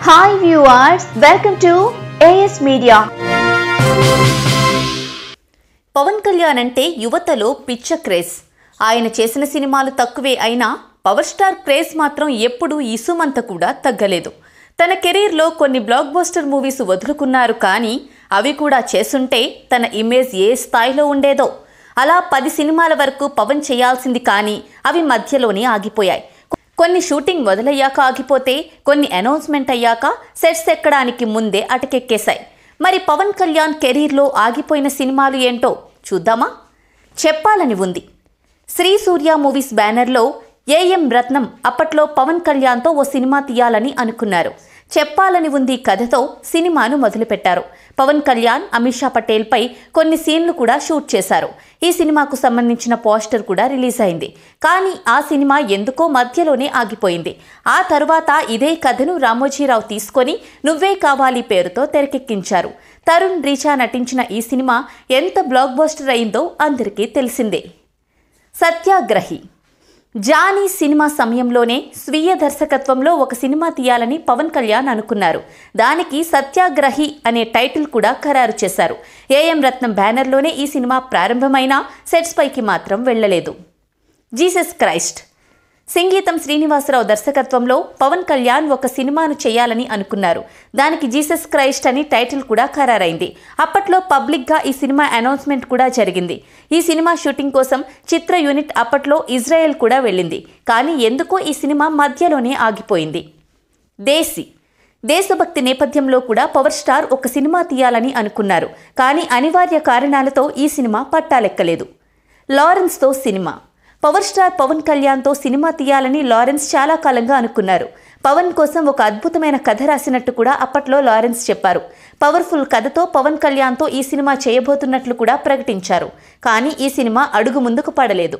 Hi viewers, welcome to AS Media. Pawan Kalyan అంటే యువతలో పిచ్చ క్రేజ్. ఆయన చేసిన సినిమాలు తక్కువే అయినా పవర్ స్టార్ క్రేజ్ మాత్రం ఎప్పుడూ ఇసుమంత కూడా తగ్గలేదు. తన కెరీర్లో కొన్ని బ్లాక్ బస్టర్ మూవీస్ వదులుకున్నారు, కానీ అవి కూడా చేసుంటే తన ఇమేజ్ ఏ స్థాయిలో ఉండేదో. అలా 10 సినిమాల వరకు పవన్ చేయాల్సింది, కానీ అవి మధ్యలోనే ఆగిపోయాయి. కొన్ని షూటింగ్ మొదలయ్యాక ఆగిపోతే, కొన్ని అనౌన్స్మెంట్ అయ్యాక సెట్స్ ఎక్కడానికి ముందే అటకెక్కేశాయి. మరి పవన్ కళ్యాణ్ కెరీర్లో ఆగిపోయిన సినిమాలు ఏంటో చూద్దామా? చెప్పాలని ఉంది. శ్రీ సూర్య మూవీస్ బ్యానర్లో ఏఎం రత్నం అప్పట్లో పవన్ కళ్యాణ్తో ఓ సినిమా తీయాలని అనుకున్నారు. చెప్పాలని ఉంది కథతో సినిమాను మొదలుపెట్టారు. పవన్ కళ్యాణ్ అమిషా పటేల్పై కొన్ని సీన్లు కూడా షూట్ చేశారు. ఈ సినిమాకు సంబంధించిన పోస్టర్ కూడా రిలీజ్ అయింది. కానీ ఆ సినిమా ఎందుకో మధ్యలోనే ఆగిపోయింది. ఆ తరువాత ఇదే కథను రామోజీరావు తీసుకొని నువ్వే కావాలి పేరుతో తెరకెక్కించారు. తరుణ్ రీచా నటించిన ఈ సినిమా ఎంత బ్లాక్ బస్టర్ అయిందో అందరికీ తెలిసిందే. సత్యాగ్రహి. జానీ సినిమా సమయంలోనే స్వీయ దర్శకత్వంలో ఒక సినిమా తీయాలని పవన్ కళ్యాణ్ అనుకున్నారు. దానికి సత్యాగ్రహి అనే టైటిల్ కూడా ఖరారు చేశారు. ఏఎం రత్నం బ్యానర్లోనే ఈ సినిమా ప్రారంభమైనా సెట్స్ పైకి మాత్రం వెళ్లలేదు. Jesus Christ. సంగీతం శ్రీనివాసరావు దర్శకత్వంలో పవన్ కళ్యాణ్ ఒక సినిమాను చేయాలని అనుకున్నారు. దానికి జీసస్ క్రైస్ట్ అని టైటిల్ కూడా ఖరారైంది. అప్పట్లో పబ్లిక్గా ఈ సినిమా అనౌన్స్మెంట్ కూడా జరిగింది. ఈ సినిమా షూటింగ్ కోసం చిత్ర యూనిట్ అప్పట్లో ఇజ్రాయెల్ కూడా వెళ్ళింది. కానీ ఎందుకో ఈ సినిమా మధ్యలోనే ఆగిపోయింది. దేశీ. దేశభక్తి నేపథ్యంలో కూడా పవర్ స్టార్ ఒక సినిమా తీయాలని అనుకున్నారు. కానీ అనివార్య కారణాలతో ఈ సినిమా పట్టాలెక్కలేదు. లారెన్స్తో సినిమా. పవర్ స్టార్ పవన్ కళ్యాణ్తో సినిమా తీయాలని లారెన్స్ చాలా కాలంగా అనుకున్నారు. పవన్ కోసం ఒక అద్భుతమైన కథ రాసినట్టు కూడా అప్పట్లో లారెన్స్ చెప్పారు. పవర్ఫుల్ కథతో పవన్ కళ్యాణ్తో ఈ సినిమా చేయబోతున్నట్లు కూడా ప్రకటించారు. కానీ ఈ సినిమా అడుగు ముందుకు పడలేదు.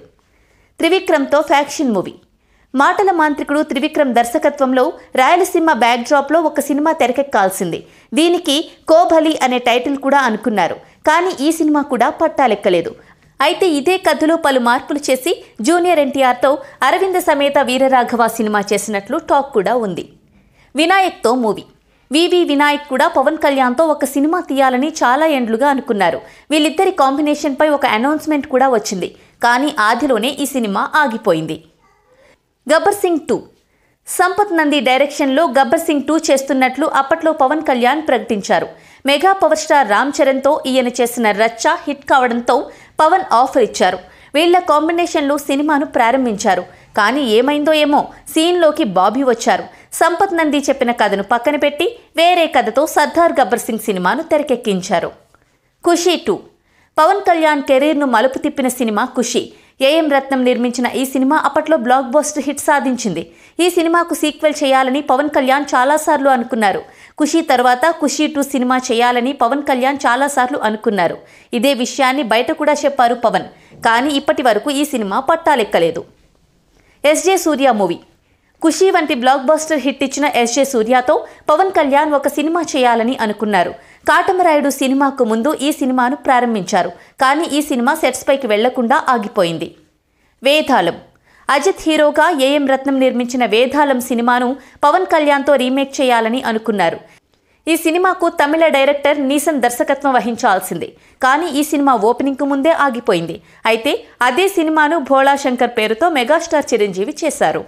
త్రివిక్రమ్తో ఫ్యాక్షన్ మూవీ. మాటల మాంత్రికుడు త్రివిక్రమ్ దర్శకత్వంలో రాయలసీమ బ్యాక్డ్రాప్లో ఒక సినిమా తెరకెక్కాల్సింది. దీనికి కోబలి అనే టైటిల్ కూడా అనుకున్నారు. కానీ ఈ సినిమా కూడా పట్టాలెక్కలేదు. అయితే ఇదే కథలో పలు మార్పులు చేసి జూనియర్ ఎన్టీఆర్తో అరవింద సమేత వీరరాఘవ సినిమా చేసినట్లు టాక్ కూడా ఉంది. వినాయక్తో మూవీ. వివి వినాయక్ కూడా పవన్ కళ్యాణ్తో ఒక సినిమా తీయాలని చాలా ఏండ్లుగా అనుకున్నారు. వీళ్ళిద్దరి కాంబినేషన్పై ఒక అనౌన్స్మెంట్ కూడా వచ్చింది. కానీ ఆదిలోనే ఈ సినిమా ఆగిపోయింది. గబ్బర్ సింగ్ 2. సంపత్ నంది డైరెక్షన్లో గబ్బర్ సింగ్ 2 చేస్తున్నట్లు అప్పట్లో పవన్ కళ్యాణ్ ప్రకటించారు. మెగా పవర్ స్టార్ రామ్ చరణ్తో ఈయన చేసిన రచ్చ హిట్ కావడంతో పవన్ ఆఫర్ ఇచ్చారు. వీళ్ల కాంబినేషన్లో సినిమాను ప్రారంభించారు. కానీ ఏమైందో ఏమో, సీన్లోకి బాబీ వచ్చారు. సంపత్ నంది చెప్పిన కథను పక్కన పెట్టి వేరే కథతో సర్దార్ గబ్బర్ సింగ్ సినిమాను తెరకెక్కించారు. ఖుషీ 2. పవన్ కళ్యాణ్ కెరీర్ను మలుపు తిప్పిన సినిమా ఖుషీ. ఏఎం రత్నం నిర్మించిన ఈ సినిమా అప్పట్లో బ్లాక్ బస్టర్ హిట్ సాధించింది. ఈ సినిమాకు సీక్వెల్ చేయాలని పవన్ కళ్యాణ్ చాలాసార్లు అనుకున్నారు. ఖుషీ తర్వాత ఖుషీ 2 సినిమా చేయాలని పవన్ కళ్యాణ్ చాలాసార్లు అనుకున్నారు. ఇదే విషయాన్ని బయట కూడా చెప్పారు పవన్. కానీ ఇప్పటి వరకు ఈ సినిమా పట్టాలెక్కలేదు. ఎస్జే సూర్య మూవీ. ఖుషీ వంటి బ్లాక్ బస్టర్ హిట్ ఇచ్చిన ఎస్జే సూర్యతో పవన్ కళ్యాణ్ ఒక సినిమా చేయాలని అనుకున్నారు. కాటమరాయుడు సినిమాకు ముందు ఈ సినిమాను ప్రారంభించారు. కానీ ఈ సినిమా సెట్స్ పైకి వెళ్లకుండా ఆగిపోయింది. వేదాళం. అజిత్ హీరోగా ఏఎం రత్నం నిర్మించిన వేదాళం సినిమాను పవన్ కళ్యాణ్తో రీమేక్ చేయాలని అనుకున్నారు. ఈ సినిమాకు తమిళ డైరెక్టర్ నీసన్ దర్శకత్వం వహించాల్సింది. కానీ ఈ సినిమా ఓపెనింగ్కు ముందే ఆగిపోయింది. అయితే అదే సినిమాను భోళా శంకర్ పేరుతో మెగాస్టార్ చిరంజీవి చేశారు.